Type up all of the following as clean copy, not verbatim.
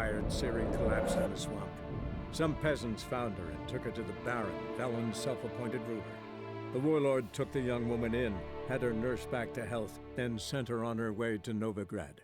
tired Ciri collapsed in the swamp. Some peasants found her and took her to the Baron, Valen's self-appointed ruler. The warlord took the young woman in, had her nursed back to health, then sent her on her way to Novigrad.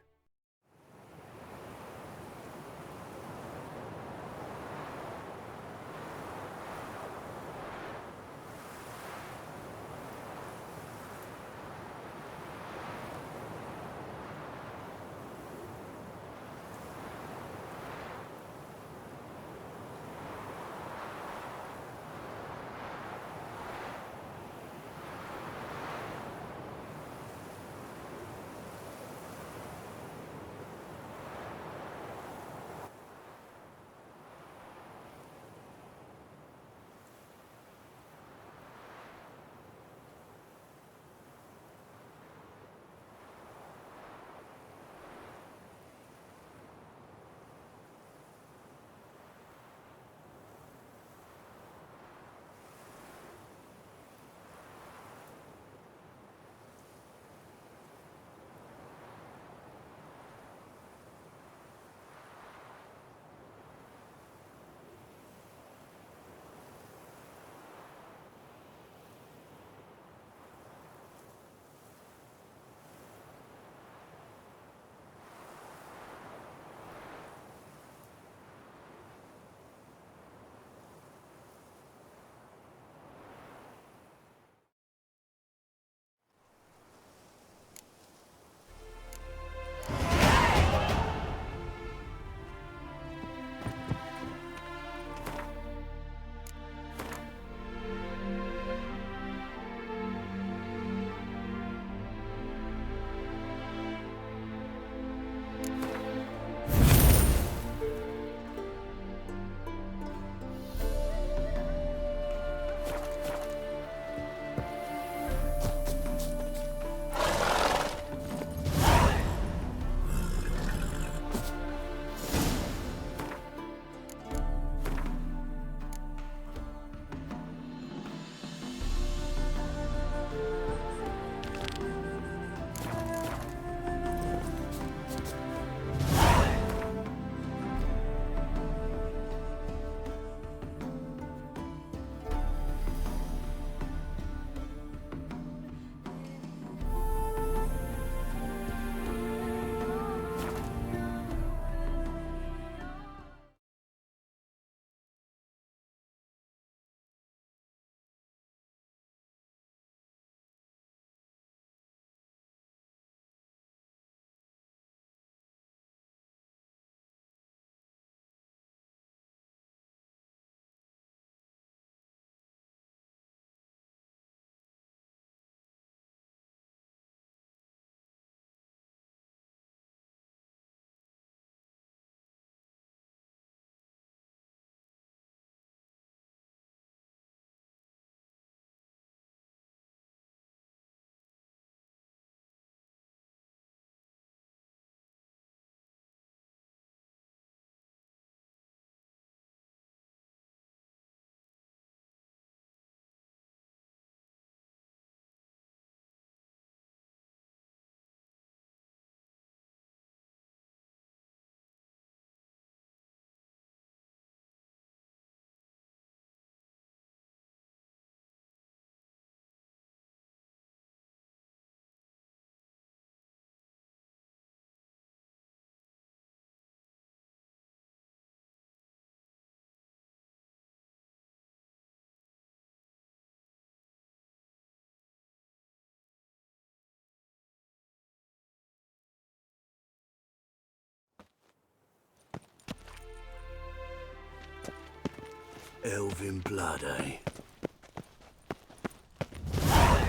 Elven blood, eh?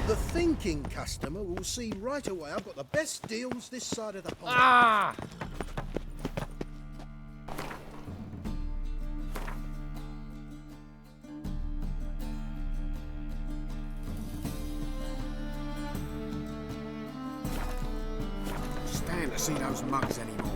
The thinking customer will see right away I've got the best deals this side of the pond. Ah! Stand to see those mugs anymore.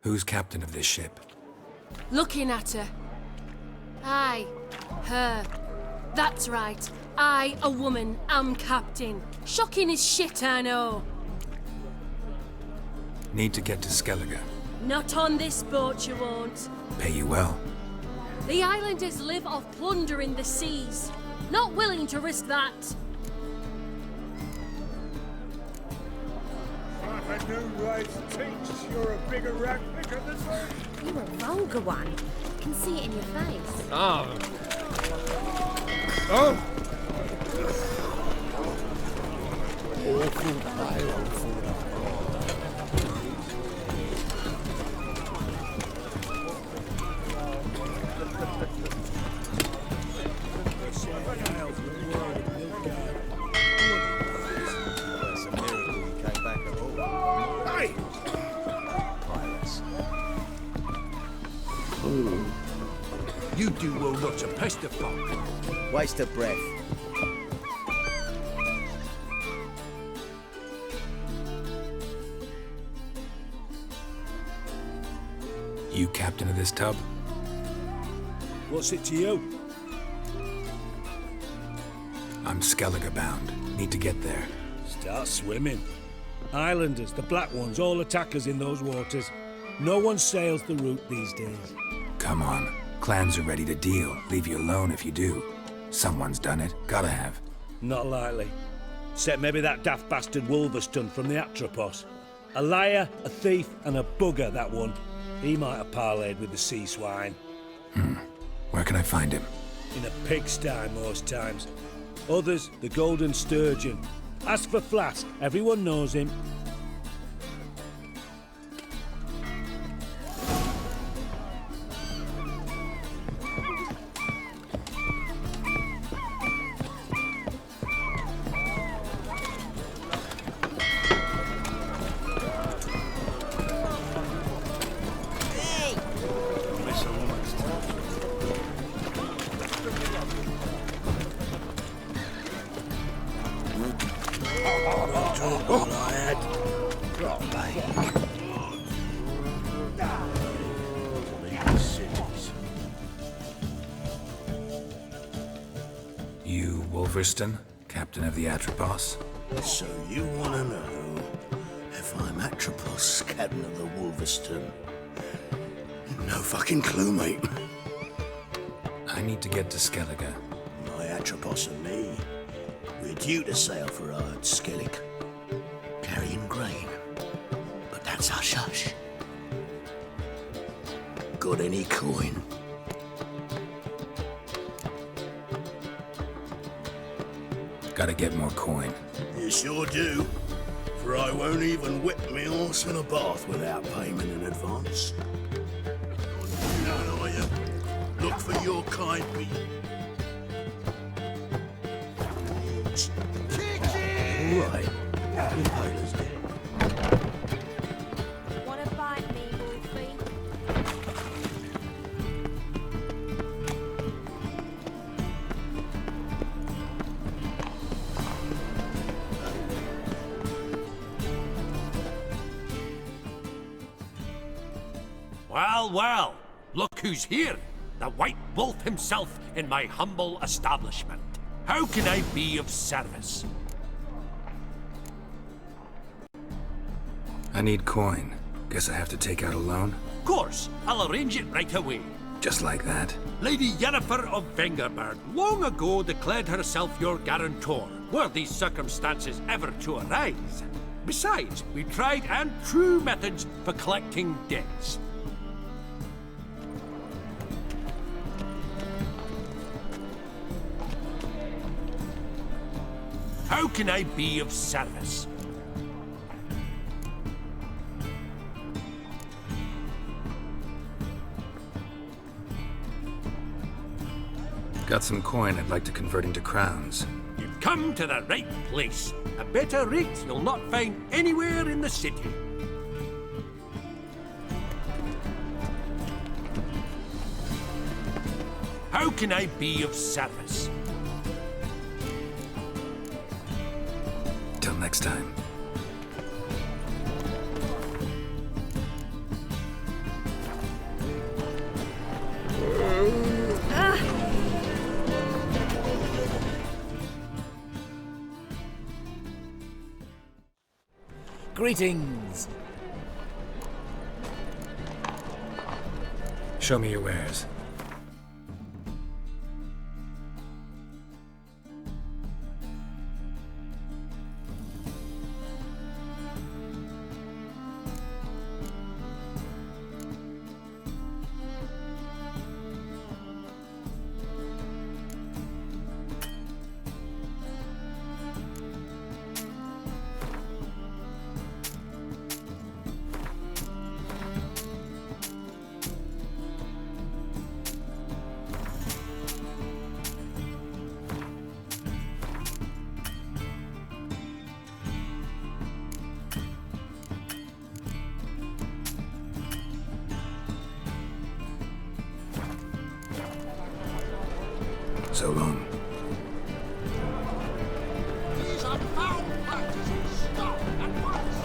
Who's captain of this ship? Looking at her. Aye, her. That's right. I, a woman, am captain. Shocking as shit, I know. Need to get to Skellige. Not on this boat, you won't. Pay you well. The islanders live off plundering the seas. Not willing to risk that. If a new life thinks you're a bigger rat picker than me. You're a vulgar one. I can see it in your face. Oh. Awful pie, awful. You do well not to pester folk. Waste of breath. You captain of this tub? What's it to you? I'm Skellige bound. Need to get there. Start swimming. Islanders, the black ones, all attackers in those waters. No one sails the route these days. Come on. Clans are ready to deal. Leave you alone if you do. Someone's done it. Gotta have. Not likely. Except maybe that daft bastard Wolverston from the Atropos. A liar, a thief, and a bugger, that one. He might have parlayed with the sea swine. Where can I find him? In a pigsty most times. Others, the Golden Sturgeon. Ask for Flask. Everyone knows him. You Wolverston, captain of the Atropos? So you want to know if I'm Atropos, captain of the Wolverston? No fucking clue, mate. I need to get to Skellige. My Atropos and me, we're due to sail for Ard Skellig, carrying grain. But that's hush-hush. Got any coin? Gotta get more coin. You sure do. For I won't even whip me horse in a bath without payment in advance. No, are you? Look for your kind, me. All right. Impaler's dead. Wanna bite me, Wolfie? Well, well, look who's here. The White Wolf himself in my humble establishment. How can I be of service? I need coin. Guess I have to take out a loan? Of course, I'll arrange it right away. Just like that? Lady Yennefer of Vengerberg long ago declared herself your guarantor, were these circumstances ever to arise. Besides, we tried and true methods for collecting debts. How can I be of service? Got some coin I'd like to convert into crowns. You've come to the right place. A better rate you'll not find anywhere in the city. How can I be of service? Till next time. Greetings! Show me your wares. So long. These are foul practices. Stop at once.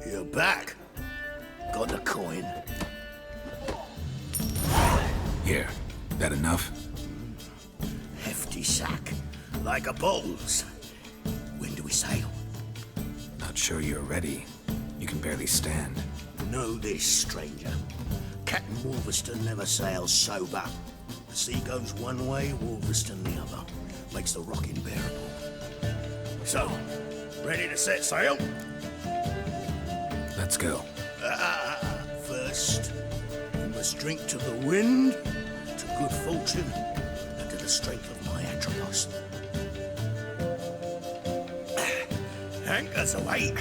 You're back. Got the coin. Here. That enough? Hefty sack. Like a bull's. When do we sail? Not sure you're ready. You can barely stand. Know this, stranger. Captain Wolverston never sails sober. The sea goes one way, Wolverston the other. Makes the rocking bearable. So, ready to set sail? Let's go. First, we must drink to the wind, to good fortune, and to the strength of my Atropos. Anchors away.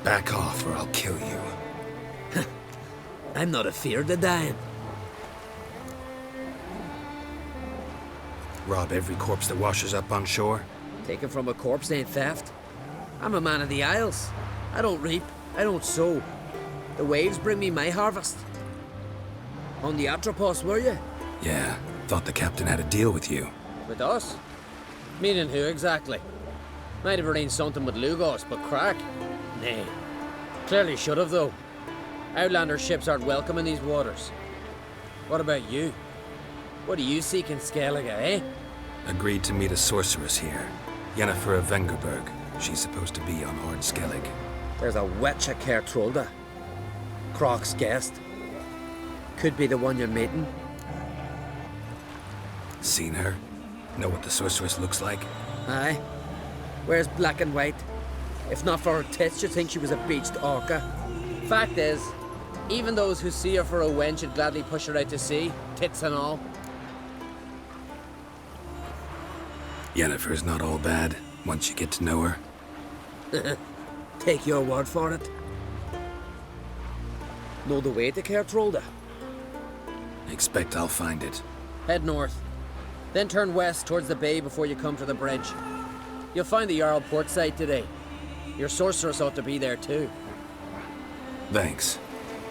Back off or I'll kill you. I'm not afeard of dying. Rob every corpse that washes up on shore? Taken from a corpse ain't theft. I'm a man of the Isles. I don't reap, I don't sow. The waves bring me my harvest. On the Atropos, were you? Yeah, thought the captain had a deal with you. With us? Meaning who exactly? Might have arranged something with Lugos, but crack? Nay. Clearly should have, though. Outlander ships aren't welcome in these waters. What about you? What do you seek in Skellige, eh? Agreed to meet a sorceress here. Yennefer of Vengerberg. She's supposed to be on Ord Skellig. There's a witch at Caer Trolda. Croc's guest. Could be the one you're meeting. Seen her? Know what the sorceress looks like? Aye. Wears black and white. If not for her tits, you'd think she was a beached orca. Fact is, even those who see her for a wench would gladly push her out to sea, tits and all. Yennefer's not all bad, once you get to know her. Take your word for it. Know the way to Caer Trolda? Expect I'll find it. Head north. Then turn west towards the bay before you come to the bridge. You'll find the Jarl port site today. Your sorceress ought to be there too. Thanks.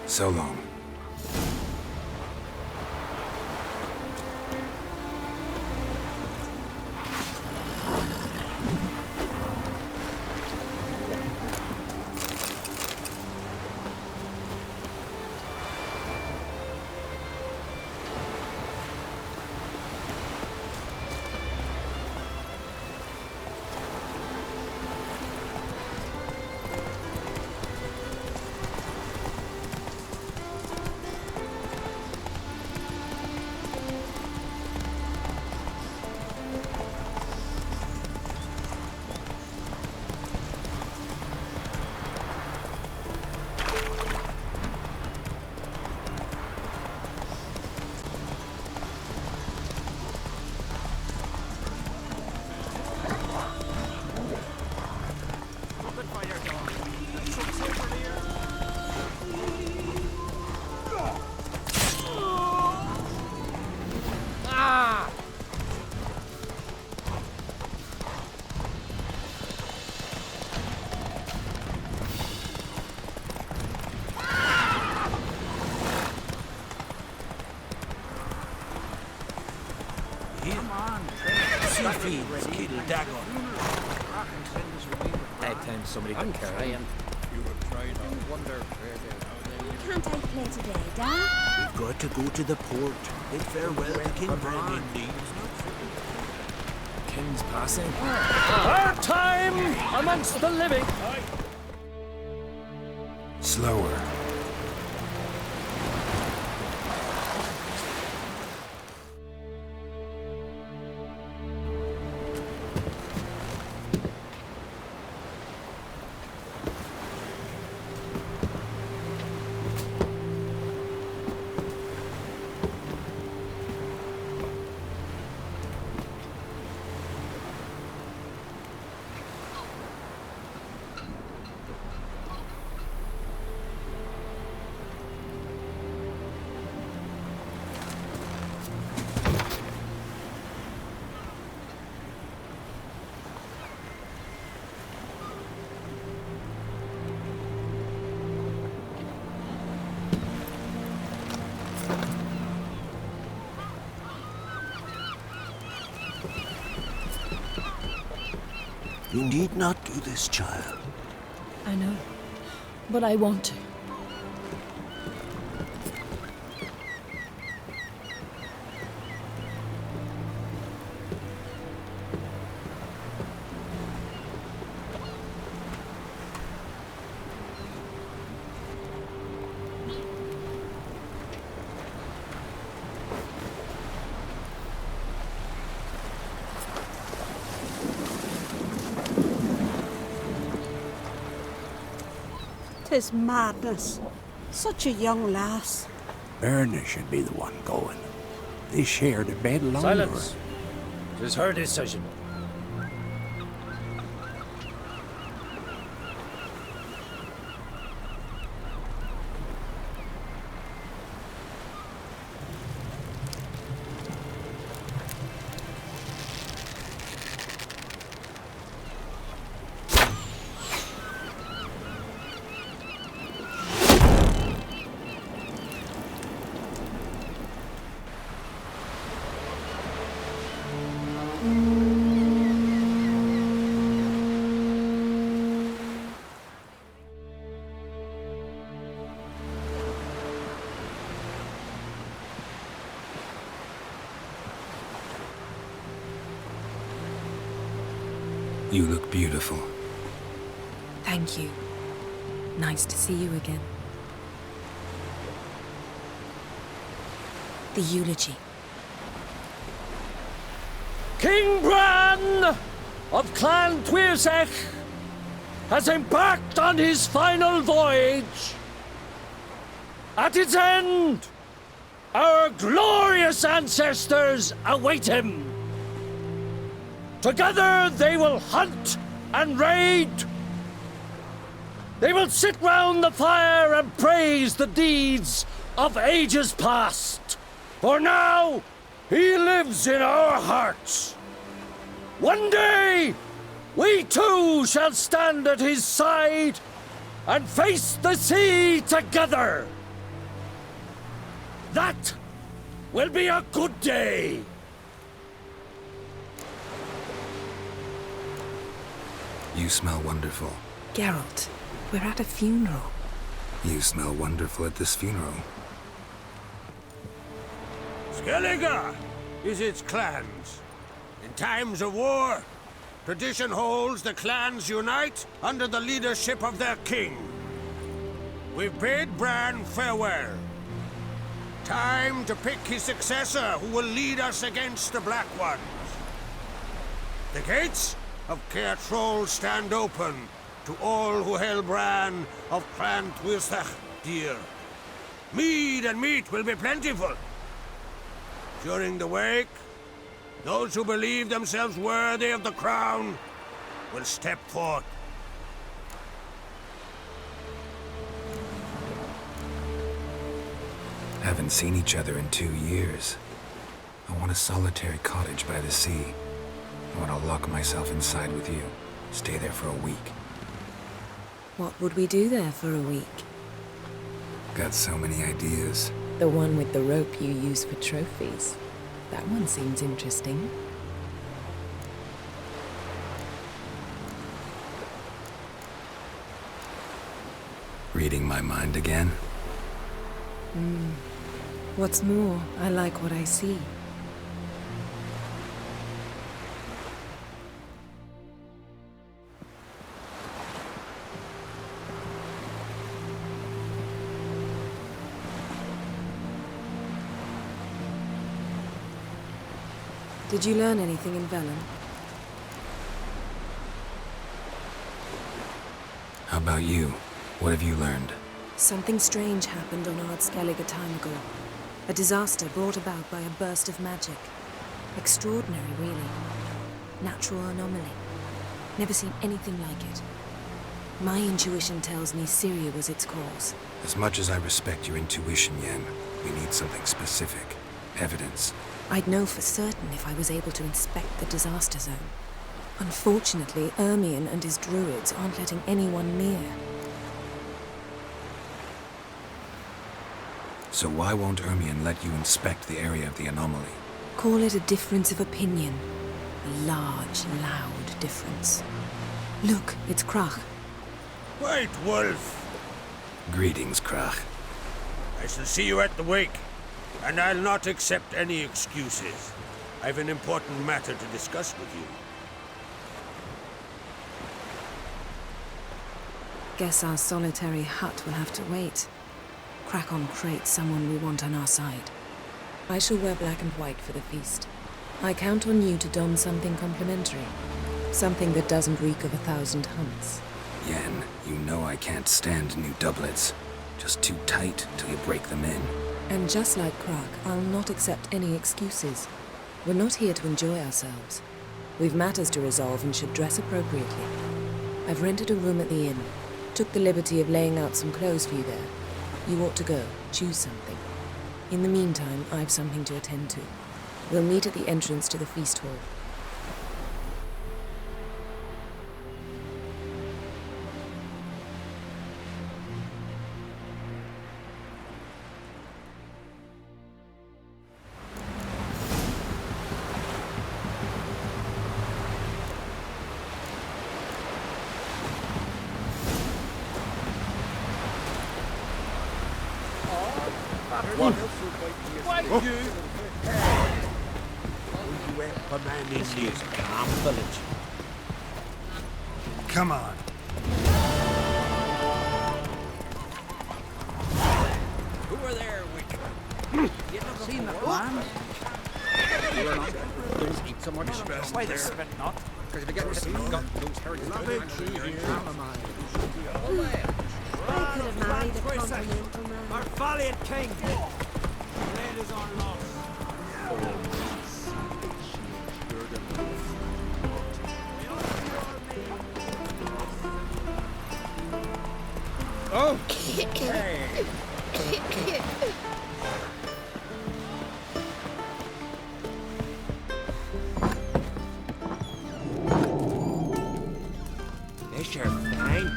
So long. Somebody can carry him. Can't I play today, Dad? We've got to go to the port. Bid farewell to King Bran indeed. King's passing. Our time amongst the living. Slower. You need not do this, child. I know, but I want to. Tis madness. Such a young lass. Erna should be the one going. They shared a bed longer. Silence. It is her decision. You look beautiful. Thank you. Nice to see you again. The eulogy. King Bran of Clan Tuirsech has embarked on his final voyage. At its end, our glorious ancestors await him. Together they will hunt and raid. They will sit round the fire and praise the deeds of ages past. For now, he lives in our hearts. One day, we too shall stand at his side and face the sea together. That will be a good day. You smell wonderful. Geralt, we're at a funeral. You smell wonderful at this funeral. Skellige is its clans. In times of war, tradition holds the clans unite under the leadership of their king. We've bid Bran farewell. Time to pick his successor who will lead us against the Black Ones. The gates of Caer Troll stand open to all who held Bran of Clan Tuirsech dear. Mead and meat will be plentiful. During the wake, those who believe themselves worthy of the crown will step forth. Haven't seen each other in 2 years. I want a solitary cottage by the sea. I want to lock myself inside with you. Stay there for a week. What would we do there for a week? Got so many ideas. The one with the rope you use for trophies. That one seems interesting. Reading my mind again? What's more, I like what I see. Did you learn anything in Velen? How about you? What have you learned? Something strange happened on Ard Skellige a time ago. A disaster brought about by a burst of magic. Extraordinary, really. Natural anomaly. Never seen anything like it. My intuition tells me Syria was its cause. As much as I respect your intuition, Yen, we need something specific. Evidence. I'd know for certain if I was able to inspect the disaster zone. Unfortunately, Ermion and his druids aren't letting anyone near. So why won't Ermion let you inspect the area of the anomaly? Call it a difference of opinion. A large, loud difference. Look, it's Krach. White Wolf! Greetings, Krach. I shall see you at the wake, and I'll not accept any excuses. I've an important matter to discuss with you. Guess our solitary hut will have to wait. Crack on Crate, someone we want on our side. I shall wear black and white for the feast. I count on you to don something complimentary. Something that doesn't reek of 1,000 hunts. Yen, you know I can't stand new doublets. Just too tight till you break them in. And just like Krach, I'll not accept any excuses. We're not here to enjoy ourselves. We've matters to resolve and should dress appropriately. I've rented a room at the inn. Took the liberty of laying out some clothes for you there. You ought to go. Choose something. In the meantime, I've something to attend to. We'll meet at the entrance to the feast hall. Come on. Who are there with you? Seen the plan? Don't eat so much stress. Why they're spitting up? Because if you get got those hairs, I could have married a continental man. our valiant king. Land is our loss. Oh! This your fine,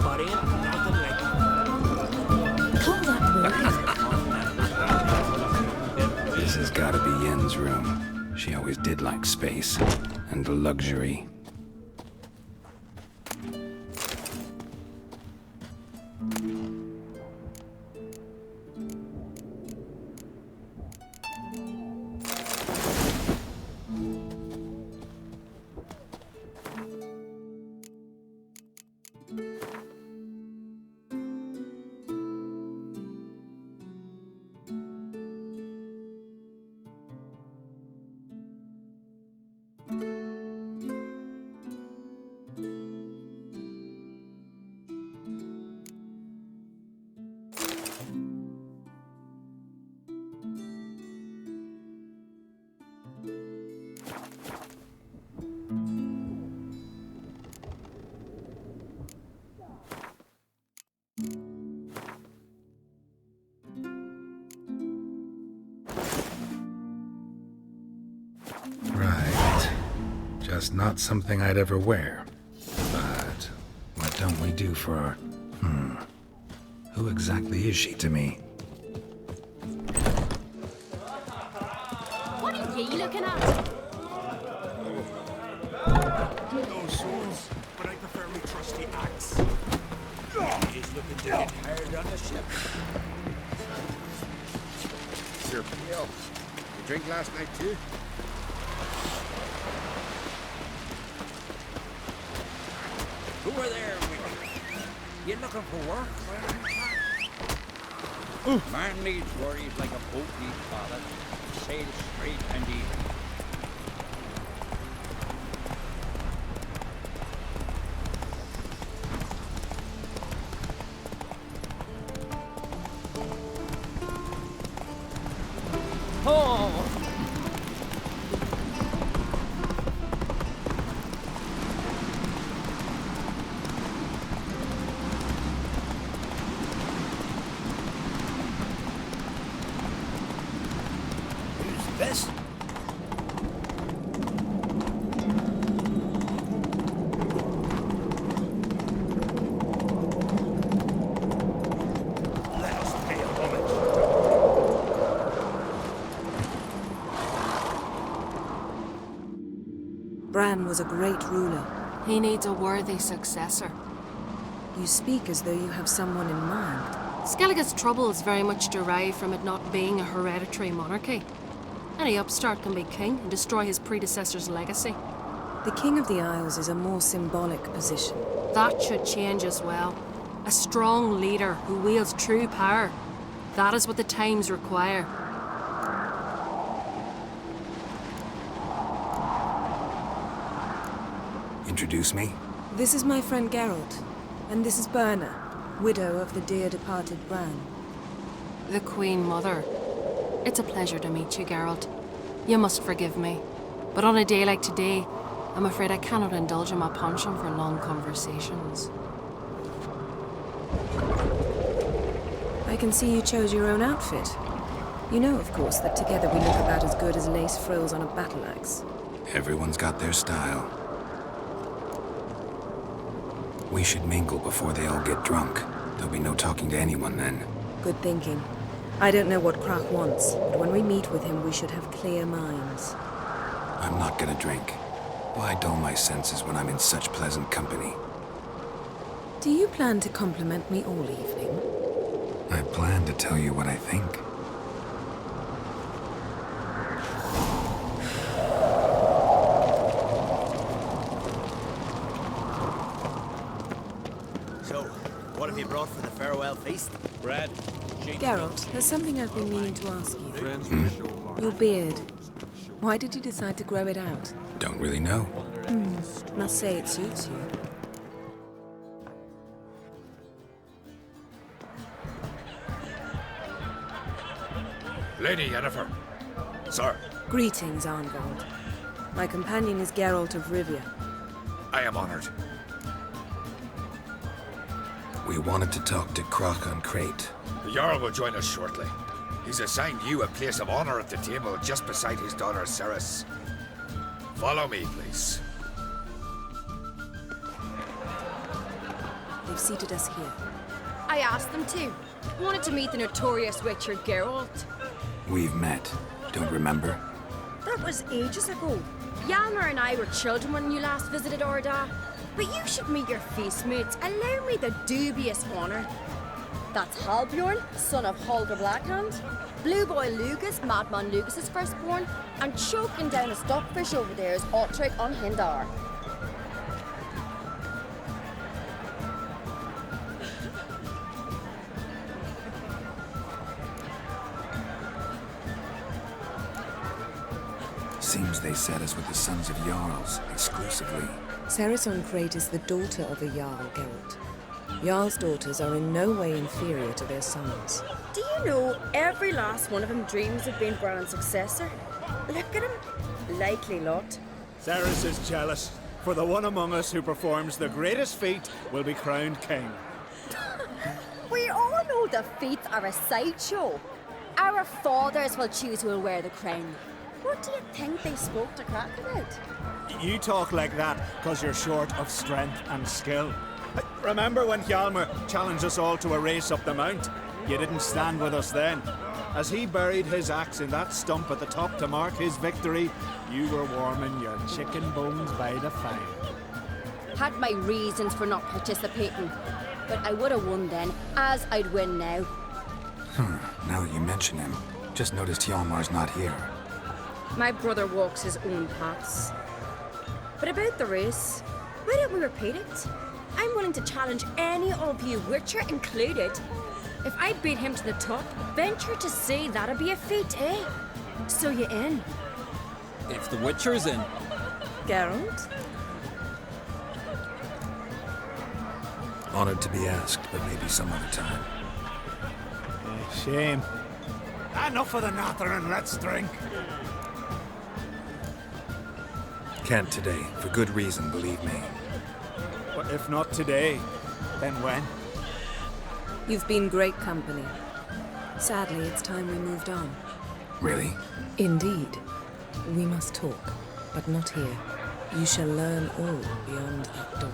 but ain't nothing like Call that move. This has gotta be Yen's room. She always did like space and luxury. Right. Just not something I'd ever wear. But what don't we do for our... Who exactly is she to me? What are ye looking at? No swords, but I prefer me trusty axe. He's looking to get hired on the ship. Sir Peel, you drink last night too? Who are there with you? You looking for work? Man needs worries like a boat needs ballast. Sail straight and easy. This? Let us pay homage. Bran was a great ruler. He needs a worthy successor. You speak as though you have someone in mind. Skellige's troubles very much derive from it not being a hereditary monarchy. Any upstart can be king and destroy his predecessor's legacy. The King of the Isles is a more symbolic position. That should change as well. A strong leader who wields true power. That is what the times require. Introduce me? This is my friend Geralt, and this is Berna, widow of the dear departed Bran. The Queen Mother. It's a pleasure to meet you, Geralt. You must forgive me, but on a day like today, I'm afraid I cannot indulge in my penchant for long conversations. I can see you chose your own outfit. You know, of course, that together we look about as good as lace frills on a battle axe. Everyone's got their style. We should mingle before they all get drunk. There'll be no talking to anyone then. Good thinking. I don't know what Krak wants, but when we meet with him, we should have clear minds. I'm not gonna drink. Why dull my senses when I'm in such pleasant company? Do you plan to compliment me all evening? I plan to tell you what I think. he brought for the farewell feast? Bread. Geralt, there's something I've been meaning to ask you. Your beard. Why did you decide to grow it out? Don't really know. Must say it suits you. Lady Yennefer. Sir. Greetings, Arnvald. My companion is Geralt of Rivia. I am honored. We wanted to talk to Croc on Crate. The Jarl will join us shortly. He's assigned you a place of honor at the table just beside his daughter Ceres. Follow me, please. They've seated us here. I asked them to. Wanted to meet the notorious Richard Geralt. We've met. Don't remember? That was ages ago. Hjalmar and I were children when you last visited Orda. But you should meet your feast mates. Allow me the dubious honour. That's Halbjorn, son of Holger Blackhand. Blue Boy Lugas, Madman Lugas' firstborn. And choking down a stockfish over there is Otric on Hindar. Seems they set us with the sons of Jarls, exclusively. Ceres on Crate is the daughter of a Jarl, Geralt. Jarl's daughters are in no way inferior to their sons. Do you know every last one of them dreams of being Bran's successor? Look at him. Likely lot. Ceres is jealous, for the one among us who performs the greatest feat will be crowned king. We all know the feats are a sideshow. Our fathers will choose who will wear the crown. What do you think they spoke to Crack about? You talk like that because you're short of strength and skill. Remember when Hjalmar challenged us all to a race up the mount? You didn't stand with us then. As he buried his axe in that stump at the top to mark his victory, you were warming your chicken bones by the fire. Had my reasons for not participating, but I would have won then, as I'd win now. Now that you mention him, just noticed Hjalmar's not here. My brother walks his own paths. But about the race, why don't we repeat it? I'm willing to challenge any of you, Witcher included. If I beat him to the top, venture to say that'd be a feat, eh? So you in? If the Witcher's in. Geralt? Honored to be asked, but maybe some other time. Shame. Enough of the nattering, let's drink. Can't today, for good reason, believe me. But if not today, then when? You've been great company. Sadly, it's time we moved on. Really? Indeed. We must talk, but not here. You shall learn all beyond that door.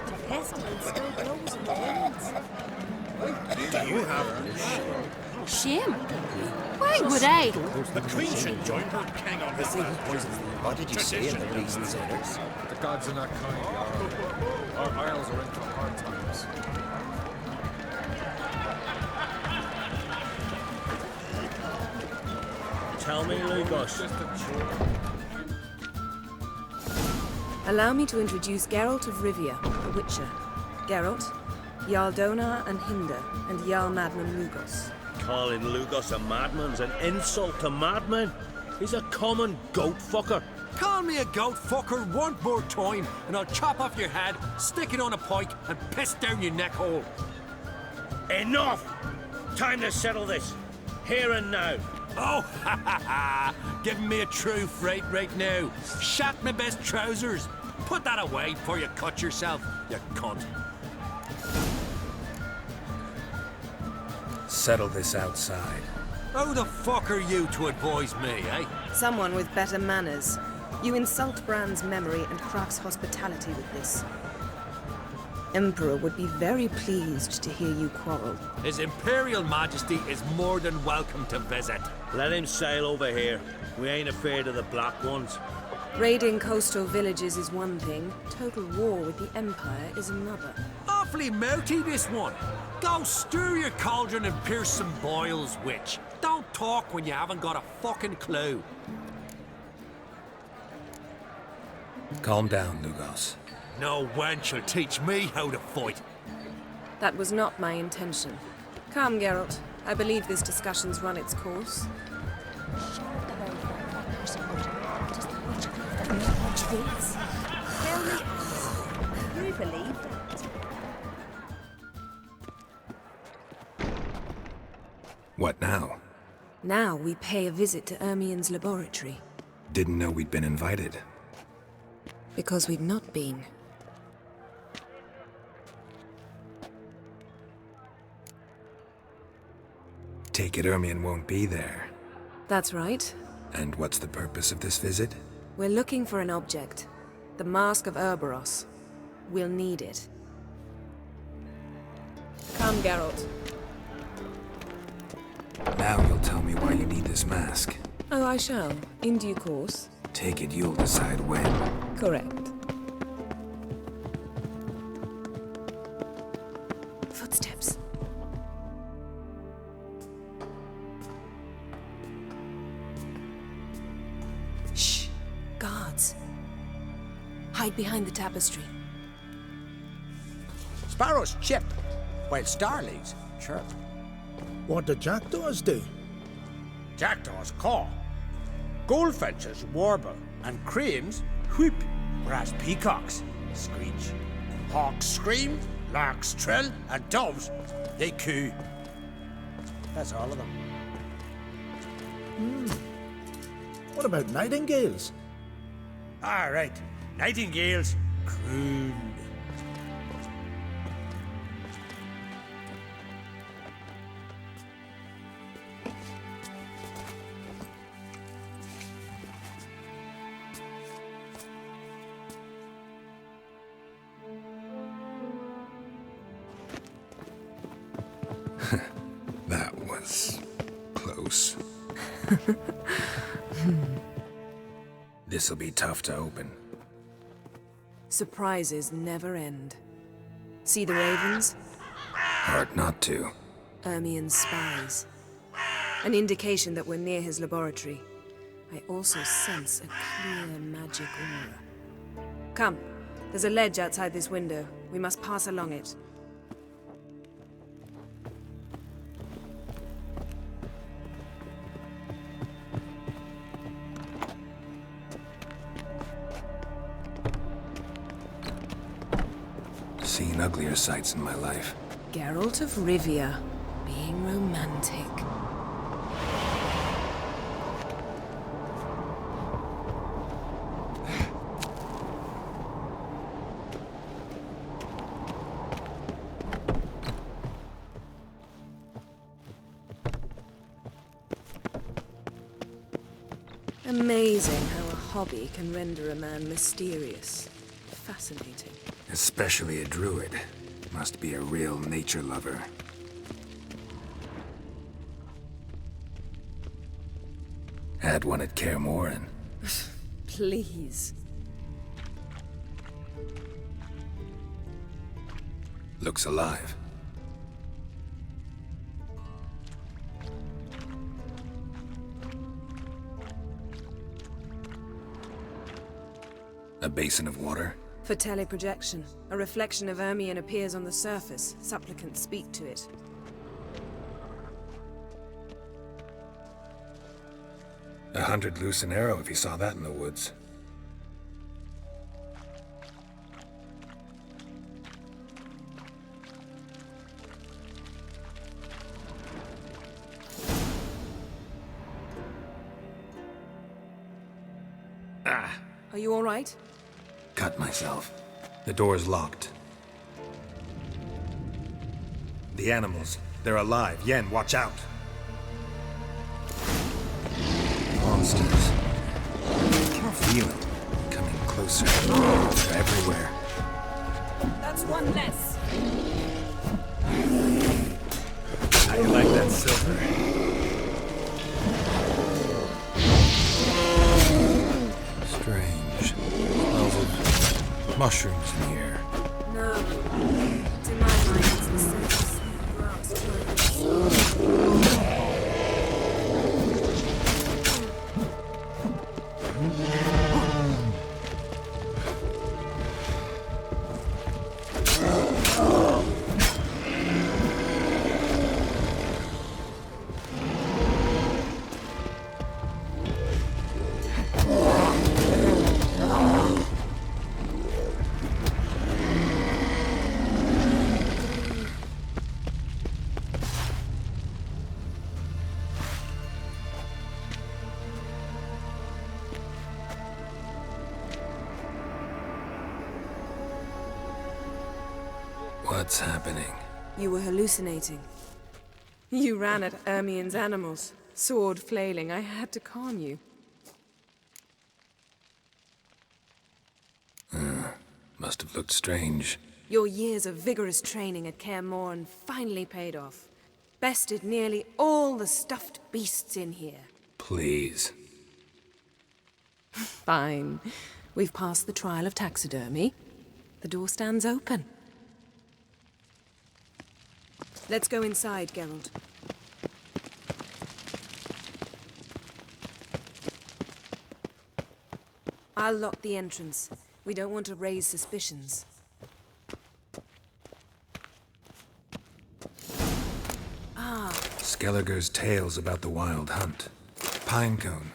The pestilence still blows in the winds. Do you have Shame? Why would I? The Queen should join her king on his land. What did you say in the reasons, Edders? The gods are not kind, Jarl. Our isles are in for hard times. Tell me, Lugos. Allow me to introduce Geralt of Rivia, the Witcher. Geralt, Jarl Donar and Hinder, and Jarl Madman Lugos. Calling Lugos a madman's an insult to madmen. He's a common goat fucker. Call me a goat fucker one more time, and I'll chop off your head, stick it on a pike, and piss down your neck hole. Enough! Time to settle this. Here and now. Oh, ha ha ha! Giving me a true fright right now. Shat my best trousers. Put that away before you cut yourself, you cunt. Settle this outside. Who the fuck are you to advise me, eh? Someone with better manners. You insult Bran's memory and Crach's hospitality with this. Emperor would be very pleased to hear you quarrel. His Imperial Majesty is more than welcome to visit. Let him sail over here. We ain't afraid of the Black Ones. Raiding coastal villages is one thing. Total war with the Empire is another. Awfully mouty, this one. Go stir your cauldron and pierce some boils, witch. Don't talk when you haven't got a fucking clue. Calm down, Lugos. No wench will teach me how to fight. That was not my intention. Come, Geralt. I believe this discussion's run its course. Tell me, you believe that? What now? Now we pay a visit to Ermien's laboratory. Didn't know we'd been invited. Because we've not been. Take it Ermien won't be there. That's right. And what's the purpose of this visit? We're looking for an object. The Mask of Ouroboros. We'll need it. Come, Geralt. Now you'll tell me why you need this mask. Oh, I shall. In due course. Take it you'll decide when. Correct. Footsteps. Shh. Guards. Hide behind the tapestry. Sparrows chip, while starlings chirp. What do jackdaws do? Jackdaws caw. Goldfinches warble, and cranes whoop, whereas peacocks screech. Hawks scream, larks trill, and doves, they coo. That's all of them. What about nightingales? All right, nightingales croon. That was close. This'll be tough to open. Surprises never end. See the ravens? Hard not to. Ermien's spies. An indication that we're near his laboratory. I also sense a clear magic aura. Come, there's a ledge outside this window. We must pass along it. Seen uglier sights in my life. Geralt of Rivia, being romantic. Amazing how a hobby can render a man mysterious. Fascinating. Especially a druid. Must be a real nature lover. Had one at Kaer Morhen. Please. Looks alive. A basin of water? For teleprojection, a reflection of Ermien appears on the surface. Supplicants speak to it. $100 loose an arrow if you saw that in the woods. Are you all right? Cut myself. The door's locked. The animals, they're alive. Yen, watch out. Monsters. I can feel them coming closer. They're everywhere. That's one less. How you like that silver? Strange. Smells of mushrooms in the air. No. To my mind, it's the scent of grass plants. What's happening? You were hallucinating. You ran at Ermien's animals, sword flailing. I had to calm you. Must have looked strange. Your years of vigorous training at Kaer Morhen finally paid off. Bested nearly all the stuffed beasts in here. Please. Fine. We've passed the trial of taxidermy. The door stands open. Let's go inside, Geralt. I'll lock the entrance. We don't want to raise suspicions. Skelliger's tales about the Wild Hunt. Pinecone.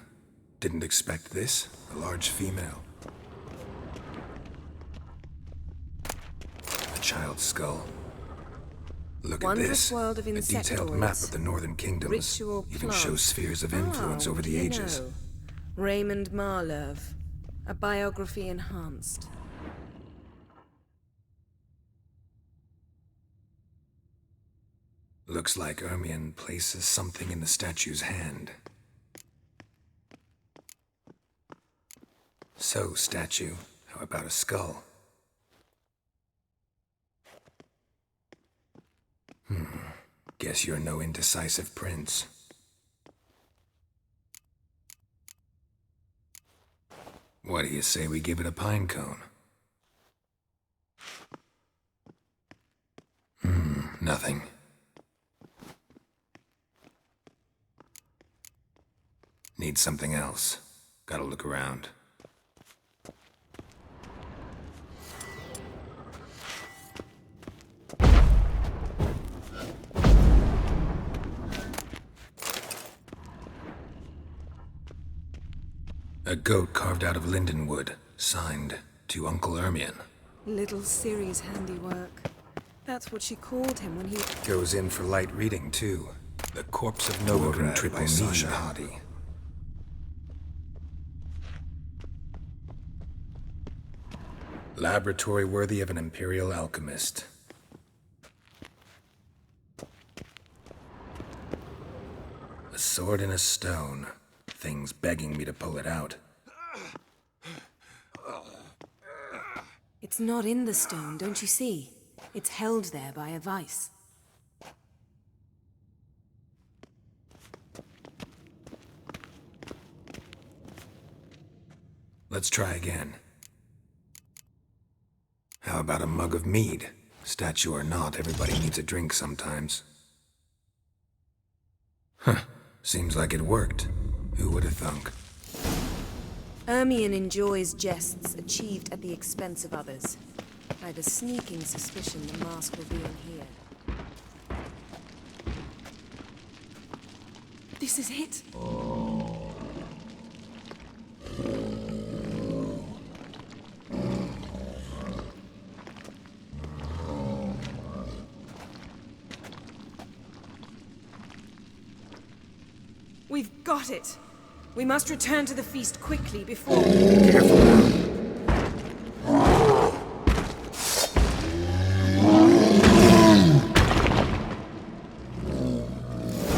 Didn't expect this. A large female. A child's skull. Look at this. World of a detailed map of the Northern Kingdoms. Ritual Even plant. shows spheres of influence over the ages. Raymond Marlev. A biography enhanced. Looks like Ermien places something in the statue's hand. So, statue, how about a skull? Guess you're no indecisive prince. What do you say we give it a pinecone? Nothing. Need something else. Gotta look around. A goat carved out of lindenwood, signed to Uncle Ermien. Little Ciri's handiwork. That's what she called him when he... Goes in for light reading, too. The Corpse of Novigrad Triple Sasha Hadi. Laboratory worthy of an Imperial alchemist. A sword in a stone. Thing's begging me to pull it out. It's not in the stone, don't you see? It's held there by a vice. Let's try again. How about a mug of mead? Statue or not, everybody needs a drink sometimes. Seems like it worked. Who would have thunk? Ermien enjoys jests achieved at the expense of others. I've a sneaking suspicion the mask will be in here. This is it! We've got it! We must return to the feast quickly before... Careful.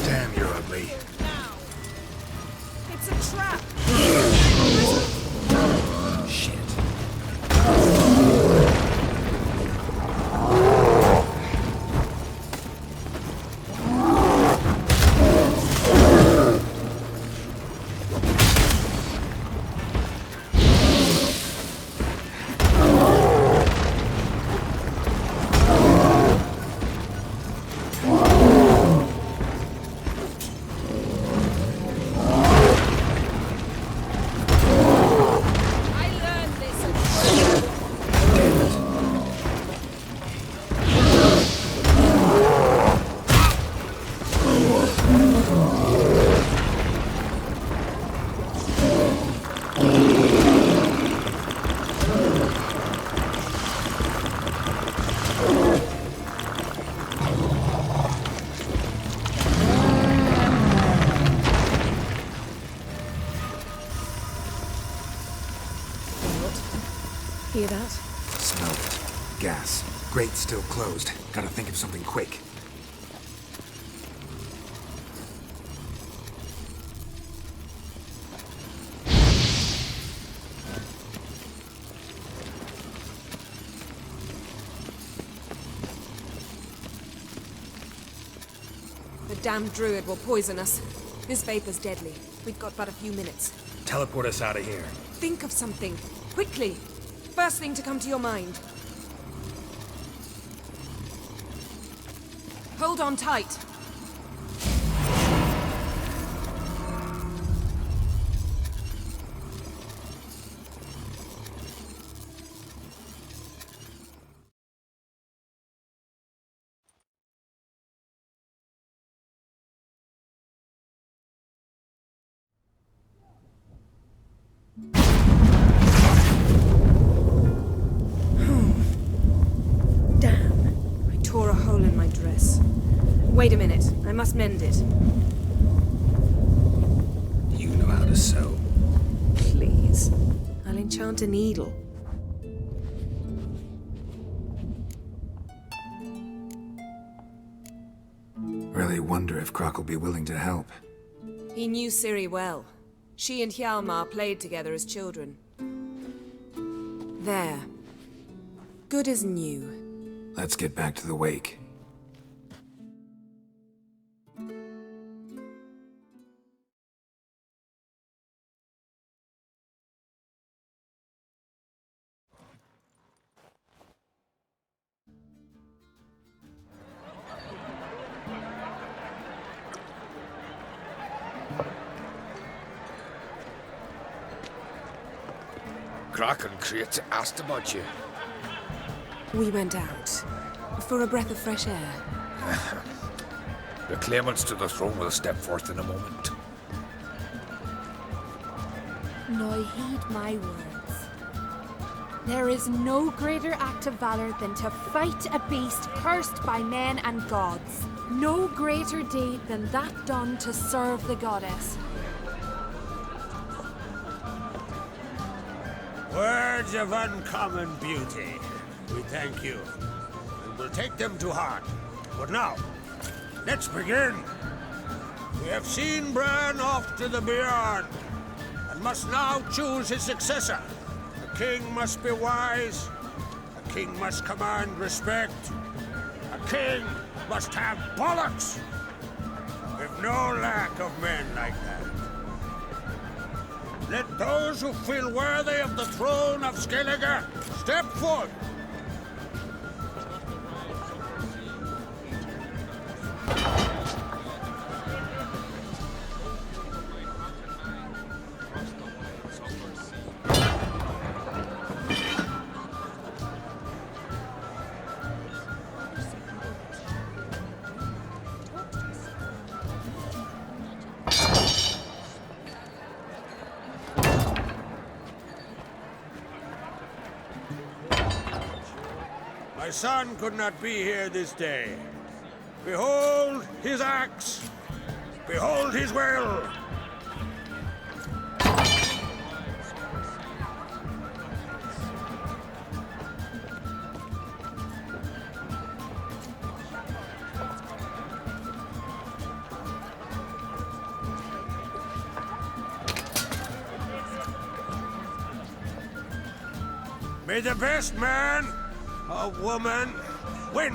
Damn, you're ugly. It's a trap! Shit. Hear that? Smell it. Gas. Grate's still closed. Gotta think of something quick. The damned druid will poison us. This vapor's deadly. We've got but a few minutes. Teleport us out of here. Think of something. Quickly. First thing to come to your mind. Hold on tight. Wait a minute. I must mend it. You know how to sew. Please. I'll enchant a needle. Really wonder if Croc will be willing to help. He knew Ciri well. She and Hjalmar played together as children. There. Good as new. Let's get back to the wake. Croc and Crate asked about you. We went out. For a breath of fresh air. The claimants to the throne will step forth in a moment. Now heed my words. There is no greater act of valor than to fight a beast cursed by men and gods. No greater deed than that done to serve the goddess. Words of uncommon beauty. We thank you. And we'll take them to heart. But now, let's begin. We have seen Bran off to the beyond, and must now choose his successor. A king must be wise. A king must command respect. A king must have bollocks. We've no lack of men like that. Let those who feel worthy of the throne of Skellige step forth. My son could not be here this day. Behold his axe. Behold his will. May the best man or woman win.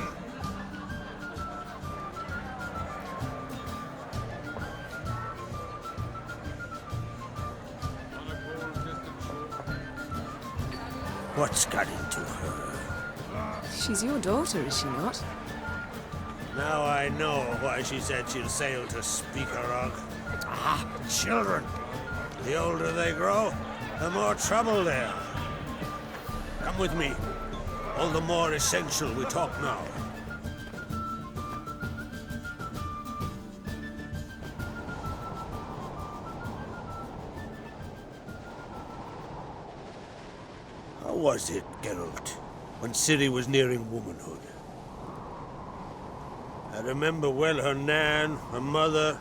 What's got into her? She's your daughter, is she not? Now I know why she said she'll sail to Speakerog. Ah, children. The older they grow, the more trouble they are. Come with me. All the more essential we talk now. How was it, Geralt, when Ciri was nearing womanhood? I remember well her nan, her mother,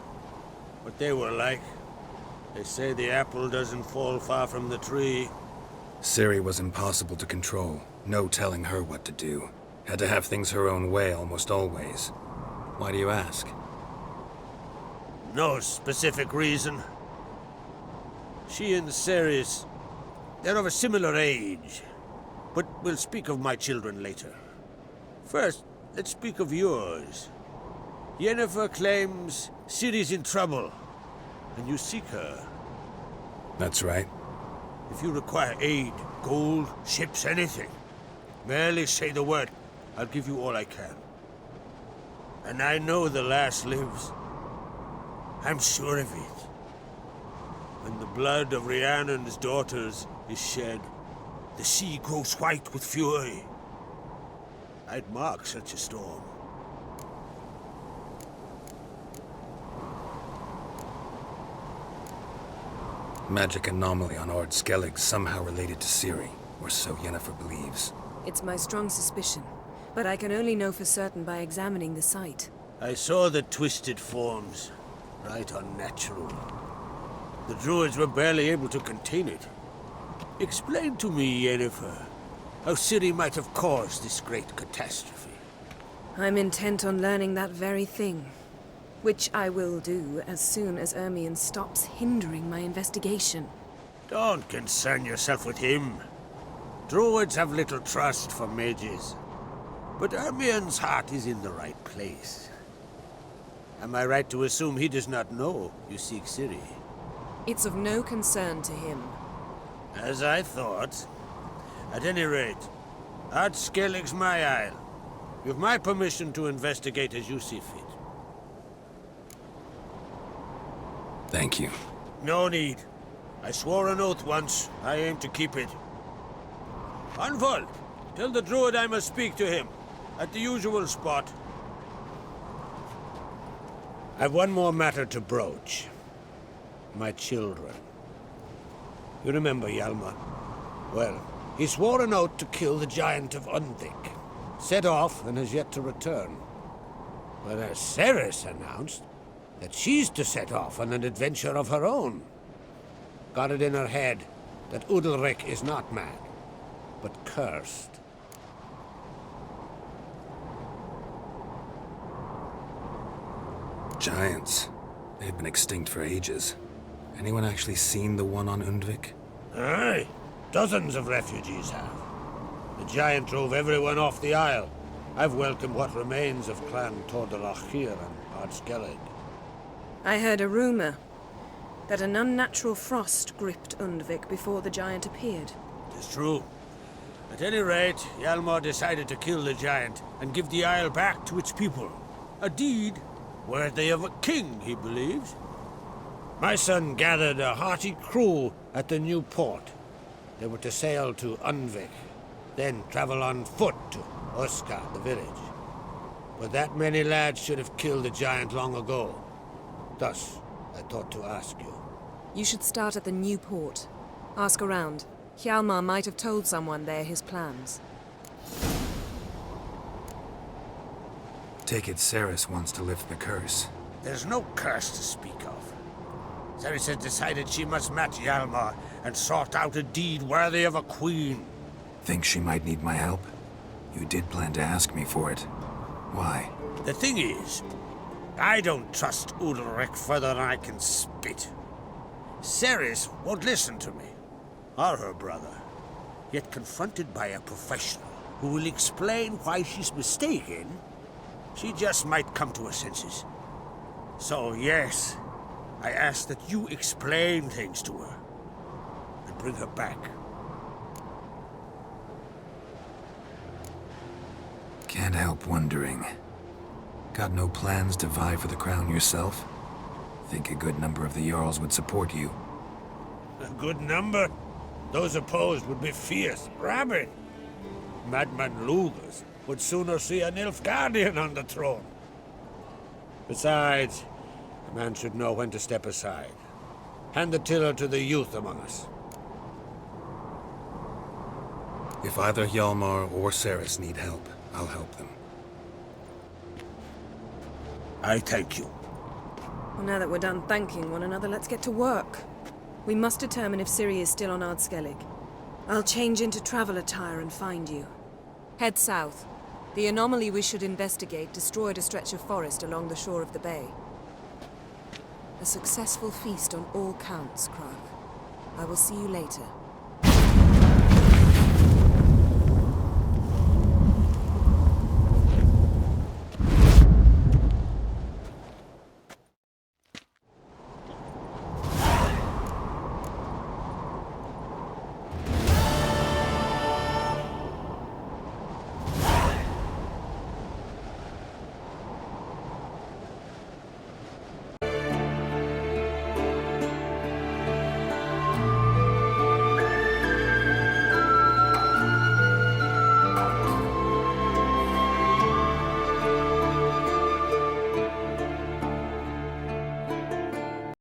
what they were like. They say the apple doesn't fall far from the tree. Ciri was impossible to control. No telling her what to do. Had to have things her own way almost always. Why do you ask? No specific reason. She and Ceres, they're of a similar age. But we'll speak of my children later. First, let's speak of yours. Yennefer claims Ciri's in trouble, and you seek her. That's right. If you require aid, gold, ships, anything, merely say the word. I'll give you all I can. And I know the lass lives. I'm sure of it. When the blood of Rhiannon's daughters is shed, the sea grows white with fury. I'd mark such a storm. Magic anomaly on Ard Skellig somehow related to Ciri, or so Yennefer believes. It's my strong suspicion, but I can only know for certain by examining the site. I saw the twisted forms. Right unnatural. The druids were barely able to contain it. Explain to me, Yennefer, how Ciri might have caused this great catastrophe. I'm intent on learning that very thing, which I will do as soon as Ermion stops hindering my investigation. Don't concern yourself with him. Druids have little trust for mages. But Ermion's heart is in the right place. Am I right to assume he does not know you seek Ciri? It's of no concern to him. As I thought. At any rate, Ard Skellig's my isle. You've my permission to investigate as you see fit. Thank you. No need. I swore an oath once. I aim to keep it. Anvald, tell the druid I must speak to him. At the usual spot. I've one more matter to broach. My children. You remember Hjalmar? Well, he swore an oath to kill the Giant of Undvik. Set off and has yet to return. Whereas Ceres announced that she's to set off on an adventure of her own. Got it in her head that Udalryk is not mad, but cursed. Giants. They've been extinct for ages. Anyone actually seen the one on Undvik? Aye. Dozens of refugees have. The giant drove everyone off the Isle. I've welcomed what remains of Clan Tordalachir and Ard Skellig. I heard a rumor that an unnatural frost gripped Undvik before the giant appeared. It's true. At any rate, Hjalmar decided to kill the giant and give the Isle back to its people. A deed worthy of a king, he believes. My son gathered a hearty crew at the new port. They were to sail to Undvik, then travel on foot to Uska, the village. But that many lads should have killed the giant long ago. Thus, I thought to ask you. You should start at the new port. Ask around. Hjalmar might have told someone there his plans. Take it Ceres wants to lift the curse. There's no curse to speak of. Ceres has decided she must match Hjalmar and sort out a deed worthy of a queen. Think she might need my help? You did plan to ask me for it. Why? The thing is, I don't trust Udalryk further than I can spit. Ceres won't listen to me, or her brother. Yet confronted by a professional who will explain why she's mistaken, she just might come to her senses. So yes, I ask that you explain things to her and bring her back. Can't help wondering. Got no plans to vie for the crown yourself? Think a good number of the Jarls would support you. A good number? Those opposed would be fierce, rabid. Madman Lugas would sooner see an Nilfgaardian on the throne. Besides, a man should know when to step aside. Hand the tiller to the youth among us. If either Hjalmar or Ceres need help, I'll help them. I thank you. Well, now that we're done thanking one another, let's get to work. We must determine if Ciri is still on Ard Skellig. I'll change into travel attire and find you. Head south. The anomaly we should investigate destroyed a stretch of forest along the shore of the bay. A successful feast on all counts, Krag. I will see you later.